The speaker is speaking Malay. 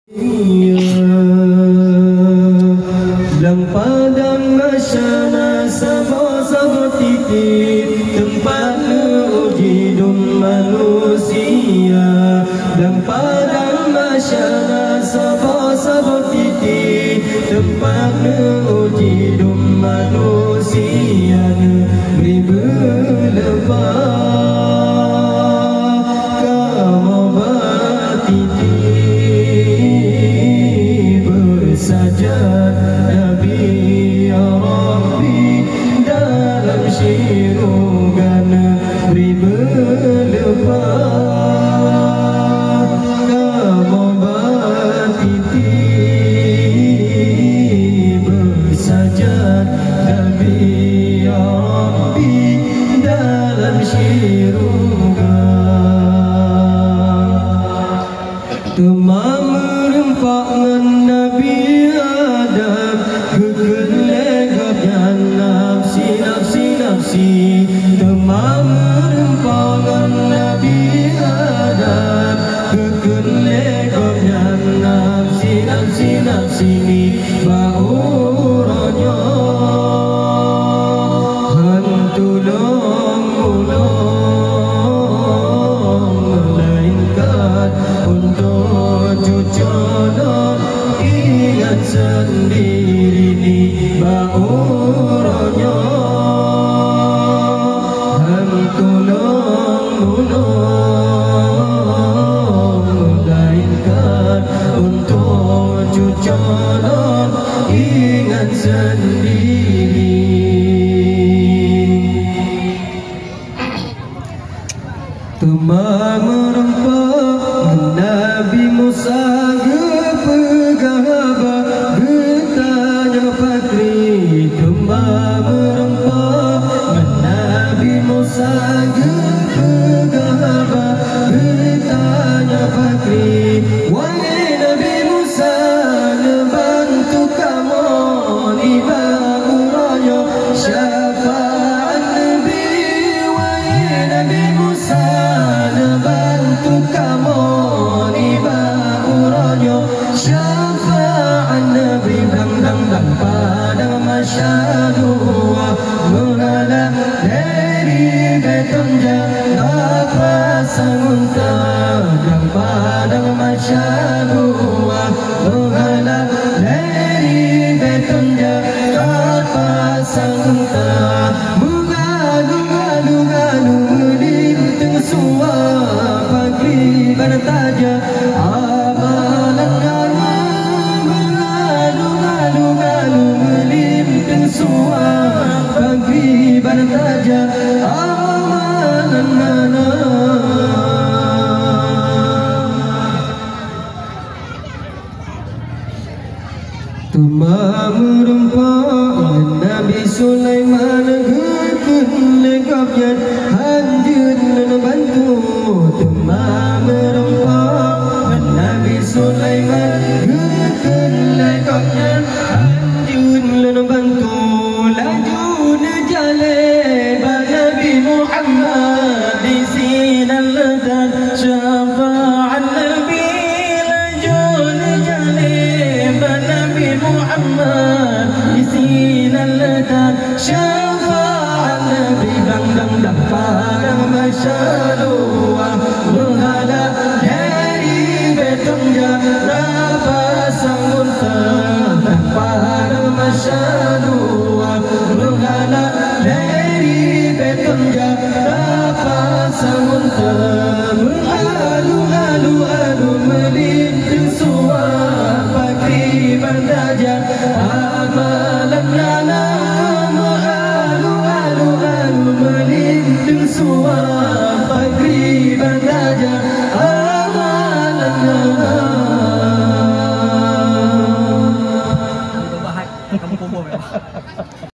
Lang padang masyana sama-sama titik tempat uji dum manusia. Lang padang masyana sama-sama titik tempat uji dum manusia. Beri berlepas sajad Nabi ya Rabbi dalam syirugan beri berlepas kamu batiti bersajad Nabi ya Rabbi dalam syirugan temam merempak Nabi Adam kekelegapnya nafsi temam merempangan Nabi Adam kekelegapnya nafsi ni bauranya hantulong melainkan untuk cucunan ingat sendiri ni bauranya hantulong melainkan untuk cucunan ingat sendiri. Temam merempak Nabi Musa pegang bertanya Fakri. Temam merempak Nabi Musa pegang bertanya Fakri. Wahai Nabi Musa bantu kamu di bauranya syafaat Nabi. Wahai Nabi Musa bantu kamu di bauranya syafaat Nabi. Dang pada masyadu menghalang dari betonja apa sangunta. Dang pada masyadu menghalang dari betonja apa sangunta. Mengalu-alu melintang suara pagi bertaja amalan suara pagi bertaja amalan mana. Temam merempak Nabi Sulaiman kekelegapnya hanjun bantu. Temam merempak Nabi Sulaiman kekelegapnya hanjun bantu. Laju najale Nabi Muhammad di sinal dan syafa'an Nabi. Laju najale Nabi Muhammad di sinal dan syafa'an Nabi. Dang pada masyadu menghalang dari betonja apa sangunta. Dang pada masyadu menghalang dari betonja apa sangunta. Mengalu-alu melintang suara pagi bertaja amalan lana. Mengalu-alu melintang suara pagi bertaja amalan lana.